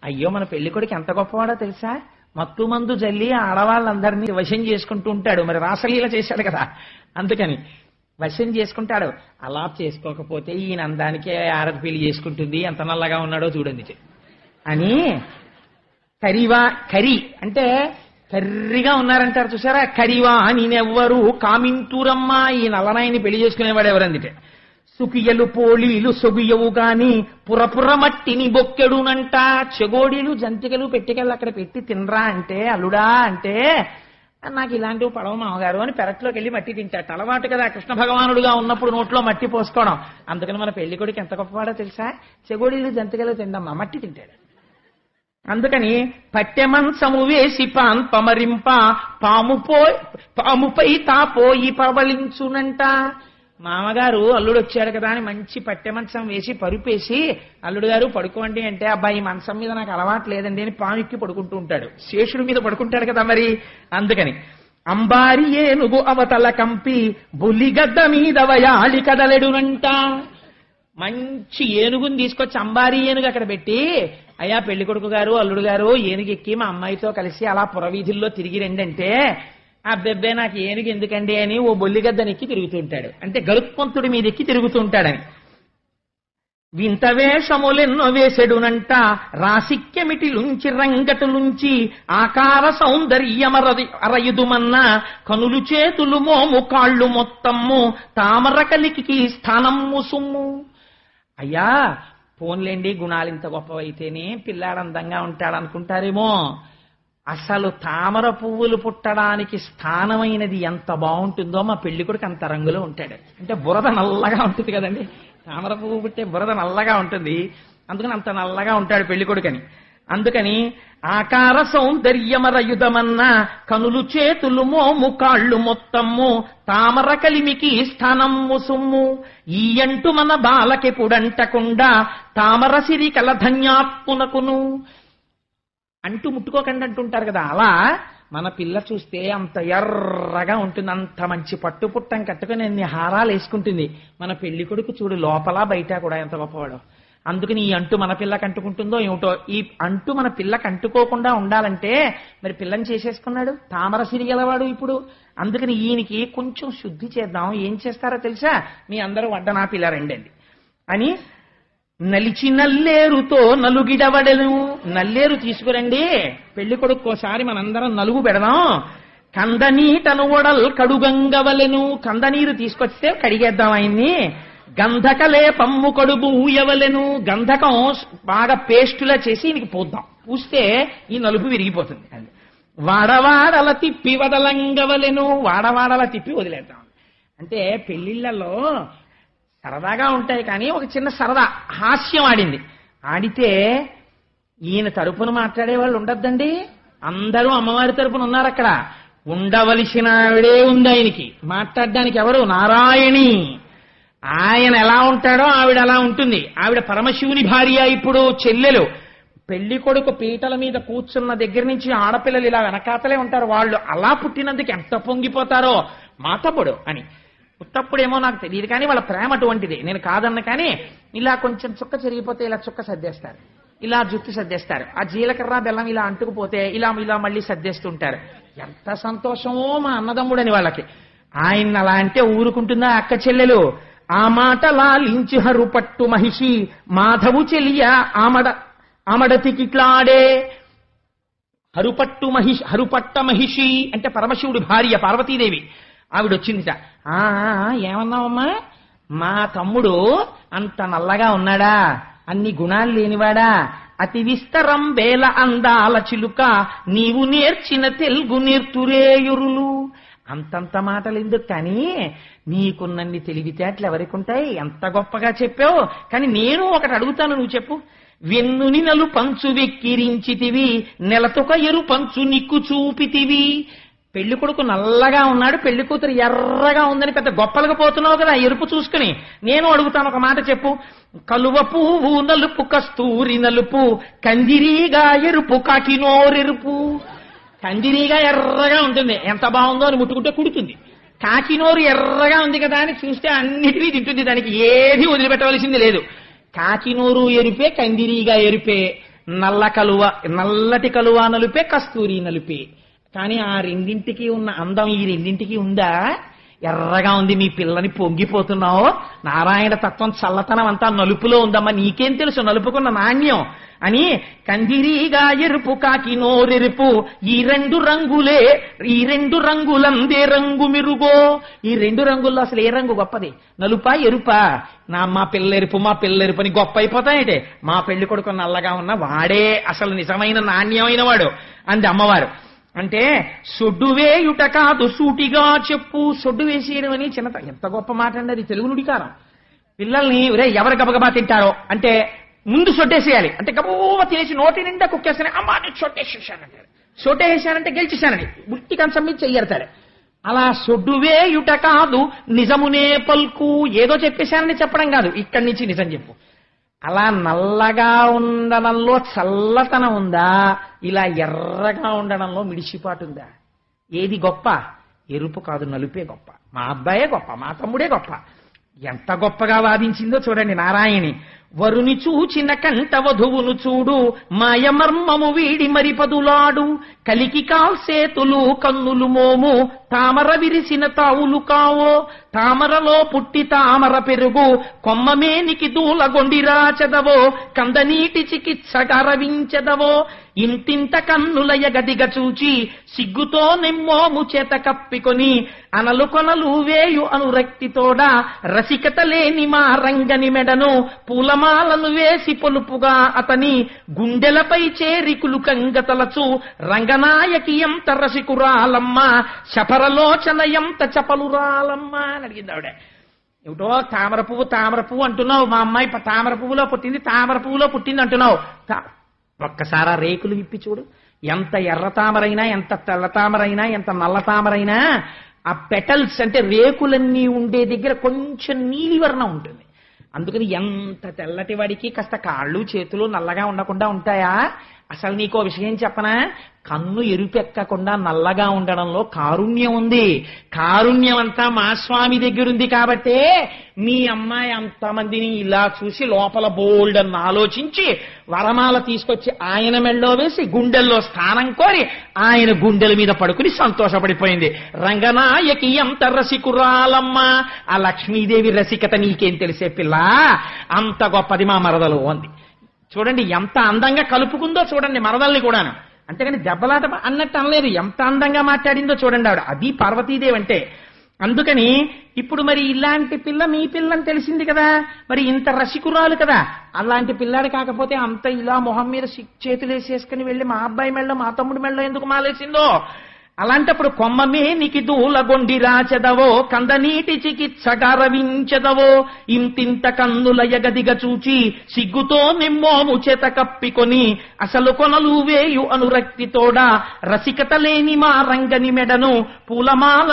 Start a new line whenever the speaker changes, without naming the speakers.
అయ్యో మన పెళ్లి కొడుకు ఎంత గొప్పవాడో తెలుసా, మత్తు మందు జల్లి ఆడవాళ్ళందరినీ వశం చేసుకుంటూ ఉంటాడు. మరి రాసలీల చేశాడు కదా, అందుకని వశం చేసుకుంటాడు. అలా చేసుకోకపోతే ఈయన అందానికే ఆరతి పెళ్లి చేసుకుంటుంది, ఎంత నల్లగా ఉన్నాడో చూడండి అని. కరి అంటే కర్రిగా ఉన్నారంటారు చూసారా, కరివా నేనెవ్వరు కామింటూరమ్మా, ఈ నల్లనాయని పెళ్లి చేసుకునేవాడు ఎవరందిటే. సుకియలు పోలీలు సొగుయవు గాని పురపుర మట్టిని బొక్కెడునంట. చెగోడీలు జంతికలు పెట్టికెళ్ళి అక్కడ పెట్టి తినరా అంటే, అల్లుడా అంటే నాకు ఇలాంటివి పడవ మామగారు అని పెరట్లోకి వెళ్ళి మట్టి తింటాడు. అలవాటు కదా కృష్ణ భగవానుడుగా ఉన్నప్పుడు నోట్లో మట్టి పోసుకోవడం. అందుకని మన పెళ్లి కొడుకు ఎంత గొప్పవాడో తెలుసా, చెగోడీలు జంతికలు తిందమ్మా మట్టి తింటాడు. అందుకని పట్టె మంచము వేసి పమరింప పాముపై తాపోయి పవలించునంట. మామగారు అల్లుడు వచ్చాడు కదా అని మంచి పట్టె మంచం వేసి పరుపేసి అల్లుడు గారు పడుకోండి అంటే, అబ్బాయి ఈ మంచం మీద నాకు అలవాటు లేదండి అని పాముక్కి పడుకుంటూ ఉంటాడు. శేషుడి మీద పడుకుంటాడు కదా మరి. అందుకని అంబారి ఏనుగు అవతల కంపి బుల్లిగడ్డ మీద వయాలి కదలెడునంట. మంచి ఏనుగుని తీసుకొచ్చి అంబారీ ఏనుగు అక్కడ పెట్టి, అయ్యా పెళ్లి కొడుకు గారు అల్లుడు గారు ఏనుగు ఎక్కి మా అమ్మాయితో కలిసి అలా పురవీధుల్లో తిరిగి రండంటే, అబ్బెబ్బే నాకు ఏనుగు ఎందుకండి అని ఓ బొల్లిగద్దనెక్కి తిరుగుతుంటాడు. అంటే గరుత్మంతుడి మీద ఎక్కి తిరుగుతుంటాడని. వింత వేషములెన్నో వేసెడునంట రాసిక్యమిటిలుంచి రంగటులుంచి ఆకార సౌందర్యమరయుదుమన్న కనులు చేతులు మోము కాళ్ళు మొత్తము తామర కలికి స్థానము సుమ్ము. అయ్యా పోన్లేండి, గుణాలు ఇంత గొప్పవైతేనే పిల్లాడు అందంగా ఉంటాడనుకుంటారేమో, అసలు తామర పువ్వులు పుట్టడానికి స్థానమైనది ఎంత బాగుంటుందో మా పెళ్లి కొడుకు అంత రంగులో ఉంటాడు. అంటే బురద నల్లగా ఉంటుంది కదండి, తామర పువ్వు పుట్టే బురద నల్లగా ఉంటుంది, అందుకని అంత నల్లగా ఉంటాడు పెళ్లి కొడుకని. అందుకని ఆకార సౌందర్యమరయుధమన్న కనులు చేతులు మోము కాళ్ళు మొత్తము తామర కలిమికి స్థానము సుమ్ము ఈ అంటూ మన బాలకెప్పుడంటకుండా తామర సిరి కల ధన్యాత్మునకును. అంటూ ముట్టుకోకండి అంటుంటారు కదా, అలా మన పిల్ల చూస్తే అంత ఎర్రగా ఉంటుంది, అంత మంచి పట్టు పుట్టం కట్టుకుని ఎన్ని హారాలు వేసుకుంటుంది. మన పెళ్లి కొడుకు చూడు లోపల బయట కూడా ఎంత గొప్పవాడో. అందుకని ఈ అంటు మన పిల్లకి అంటుకుంటుందో ఏమిటో. ఈ అంటు మన పిల్లకి అంటుకోకుండా ఉండాలంటే మరి పిల్లని చేసేసుకున్నాడు, తామర సిరి గలవాడు ఇప్పుడు. అందుకని ఈయనకి కొంచెం శుద్ధి చేద్దాం, ఏం చేస్తారో తెలుసా, మీ అందరూ వడ్డనా పిల్ల రండండి అని నలిచి నల్లేరుతో నలుగిడవడను. నల్లేరు తీసుకురండి, పెళ్లి కొడుకోసారి మనందరం నలుగు పెడదాం. కందనీటను ఒడల్ కడుగంగవలెను. కందనీరు తీసుకొస్తే కడిగేద్దాం ఆయన్ని. గంధకలే పమ్ము కడుబు ఊయవలెను. గంధకం బాగా పేస్టులా చేసి ఈయనకి పూద్దాం, పూస్తే ఈ నలుపు విరిగిపోతుంది. వాడవాడల తిప్పి వదలంగవలెను. వాడవాడల తిప్పి వదిలేద్దాం. అంటే పెళ్లిళ్లలో సరదాగా ఉంటాయి కానీ ఒక చిన్న సరదా హాస్యం ఆడింది. ఆడితే ఈయన తరపున మాట్లాడే వాళ్ళు ఉండద్దండి, అందరూ అమ్మవారి తరపున ఉన్నారు అక్కడ. ఉండవలసిన ఆవిడే ఉంది ఆయనకి మాట్లాడడానికి. ఎవరు? నారాయణి. ఆయన ఎలా ఉంటాడో ఆవిడ అలా ఉంటుంది. ఆవిడ పరమశివుని భార్య, ఇప్పుడు చెల్లెలు. పెళ్లి కొడుకు పీటల మీద కూర్చున్న దగ్గర నుంచి ఆడపిల్లలు ఇలా వెనకాతలే ఉంటారు. వాళ్ళు అలా పుట్టినందుకు ఎంత పొంగిపోతారో మా తమ్ముడు అని. పుట్టప్పుడేమో నాకు తెలియదు కానీ వాళ్ళ ప్రేమ అటువంటిది, నేను కాదన్న. కానీ ఇలా కొంచెం చుక్క చెరిగిపోతే ఇలా చుక్క సర్దేస్తారు, ఇలా జుట్టు సర్దేస్తారు. ఆ జీలకర్ర బెల్లం ఇలా అంటుకుపోతే ఇలా ఇలా మళ్ళీ సర్దేస్తుంటారు. ఎంత సంతోషమో మా అన్నదమ్ముడని వాళ్ళకి. ఆయన అలా అంటే ఊరుకుంటుందా అక్క చెల్లెలు? ఆ మాట లాలించి హరుపట్టు మహిషి మాధవు చెలియ ఆమడతికిట్లాడే. హరుపట్ట మహిషి అంటే పరమశివుడి భార్య పార్వతీదేవి. ఆవిడొచ్చిందిట. ఏమన్నావమ్మా? మా తమ్ముడు అంత నల్లగా ఉన్నాడా, అన్ని గుణాలు లేనివాడా, అతి విస్తరం వేల అందాల చిలుక నీవు నేర్చిన తెలుగు నేర్తురేయురులు. అంతంత మాటలు ఎందుకు కానీ, నీకున్నన్ని తెలివితేటలు ఎవరికి ఉంటాయి? ఎంత గొప్పగా చెప్పావు. కానీ నేను ఒకటి అడుగుతాను, నువ్వు చెప్పు. వెన్నుని నలు పంచు వెక్కిరించితివి నెలతొక ఎరు పంచు నిక్కు చూపితివి. పెళ్లి కొడుకు నల్లగా ఉన్నాడు, పెళ్లి కూతురు ఎర్రగా ఉందని పెద్ద గొప్పలుగా పోతున్నావు కదా ఎరుపు చూసుకుని. నేను అడుగుతాను, ఒక మాట చెప్పు. కలువ పువ్వు నలుపు కస్తూరి నలుపు కందిరీగా ఎరుపు కాకినోరెరుపు. కందిరీగా ఎర్రగా ఉంటుంది, ఎంత బాగుందో అని ముట్టుకుంటే కుడుతుంది. కాకినోరు ఎర్రగా ఉంది కదా అని చూస్తే అన్నిటినీ తింటుంది, దానికి ఏది వదిలిపెట్టవలసింది లేదు. కాకినోరు ఎరుపే, కందిరీగా ఎరుపే. నల్లటి కలువ నలుపే, కస్తూరి నలుపే. కానీ ఆ రెండింటికి ఉన్న అందం ఈ రెండింటికి ఉందా? ఎర్రగా ఉంది, మీ పిల్లని పొంగిపోతున్నావు. నారాయణ తత్వం చల్లతనం అంతా నలుపులో ఉందమ్మా, నీకేం తెలుసు నలుపుకున్న నాణ్యం అని. కందిరీగా ఎరుపు కాకి నోరెరుపు, ఈ రెండు రంగులందే రంగు మెరుగో. ఈ రెండు రంగుల్లో అసలు ఏ రంగు గొప్పది? నలుపా ఎరుపా? మా పిల్లెరుపు అని గొప్ప అయిపోతాయంటే, మా పెళ్లి కొడుకు నల్లగా ఉన్న వాడే అసలు నిజమైన నాణ్యమైన వాడు అంది అమ్మవారు. అంటే సొడ్డు వేయుట కాదు సూటిగా చెప్పు. సొడ్డు వేసేయడం అని చిన్నత ఎంత గొప్ప మాట అండి, అది తెలుగు నుడికారం. పిల్లల్ని ఎవరు గబగబా తింటారో అంటే ముందు సొట్టేసేయాలి అంటే గబూవ తినేసి నోటి నిండా కుక్కేస్తానే, అమ్మా నేను సొట్టేసేసానంటాడు. సొట్టేసానంటే గెలిచేశానని బుట్టి కంచం మీద చెయ్యడతాడు. అలా సొడ్డు వేయుట కాదు నిజమునే పల్కు, ఏదో చెప్పేశానని చెప్పడం కాదు, ఇక్కడి నుంచి నిజం చెప్పు. అలా నల్లగా ఉండడంలో చల్లతనం ఉందా? ఇలా ఎర్రగా ఉండడంలో మిడిసిపాటు ఉందా? ఏది గొప్ప? ఎరుపు కాదు నలుపే గొప్ప. మా అబ్బాయే గొప్ప, మా తమ్ముడే గొప్ప. ఎంత గొప్పగా వాదించిందో చూడండి నారాయణి. వరుని చూచిన కంట వధువును చూడు, మాయమర్మము వీడి మరిపదులాడు. కలికి కాల్సేతులు కన్నులు మోము, తామర విరిసిన తావులు కావో. తామరలో పుట్టి తామర పెరుగు, కొమ్మమేనికి దూలగొండిరా చెదవో. కందనీటి చికిత్స గరవించెదవో. ఇంతింత కన్నుల ఎగదిగ చూచి, సిగ్గుతో నిమ్మోము చేత కప్పికొని. అనలు కొనలు వేయు అనురక్తితోడ, రసికత లేని మా రంగని మెడను. పూలమాలను వేసి పొలుపుగా అతని గుండెలపై చేరికులు కంగతలచు. రంగనాయకి ఎంత రసికురాలమ్మ, శపరలోచన ఎంత చపలురాలమ్మ అని అడిగింది ఆవిడ. ఏమిటో తామర పువ్వు అంటున్నావు, మా అమ్మాయి తామర పువ్వులో పుట్టింది అంటున్నావు. ఒక్కసారి రేకులు విప్పి చూడు, ఎంత ఎర్ర తామరైనా, ఎంత తెల్ల తామరైనా, ఎంత నల్ల తామరైనా ఆ పెటల్స్ అంటే రేకులన్నీ ఉండే దగ్గర కొంచెం నీలివర్ణం ఉంటుంది. అందుకని ఎంత తెల్లటి వాడికి కాస్త కాళ్ళు చేతులు నల్లగా ఉండకుండా ఉంటాయా? అసలు నీకో విషయం చెప్పనా? కన్ను ఎరుపెక్కకుండా నల్లగా ఉండడంలో కారుణ్యం ఉంది. కారుణ్యం అంతా మా స్వామి దగ్గరుంది కాబట్టే మీ అమ్మాయి అంతమందిని ఇలా చూసి లోపల బోల్డ్ అని ఆలోచించి వరమాల తీసుకొచ్చి ఆయన మెళ్ళో వేసి గుండెల్లో స్థానం కోరి ఆయన గుండెల మీద పడుకుని సంతోషపడిపోయింది. రంగనాయకి ఎంత రసికురాలమ్మ. ఆ లక్ష్మీదేవి రసికత నీకేం తెలిసే పిల్ల, అంత గొప్పది మా మరదలు అంది. చూడండి ఎంత అందంగా కలుపుకుందో చూడండి మరదల్ని కూడాను. అంతేగాని దెబ్బలాట అన్నట్టు అనలేదు, ఎంత అందంగా మాట్లాడిందో చూడండి ఆవిడ. అది పార్వతీదేవి అంటే. అందుకని ఇప్పుడు మరి ఇలాంటి పిల్ల మీ పిల్లని తెలిసింది కదా, మరి ఇంత రసికురాలు కదా, అలాంటి పిల్లాడు కాకపోతే అంత ఇలా మొహం మీద చేతులేసేసుకుని వెళ్ళి మా అబ్బాయి మెళ్ళో మా తమ్ముడి మెళ్ళో ఎందుకు మాలేసిందో? అలాంటప్పుడు కొమ్మమే నికి దూలగొండి రాచెదవో, కందనీటి చికిత్స గరవించెదవో. ఇంతింత కన్నుల ఎగదిగ చూచి, సిగ్గుతో నిమ్మోము చేత కప్పికొని. అసలు కొనలు వేయు అనురక్తితోడ, రసికత లేని మా రంగని మెడను పూలమాల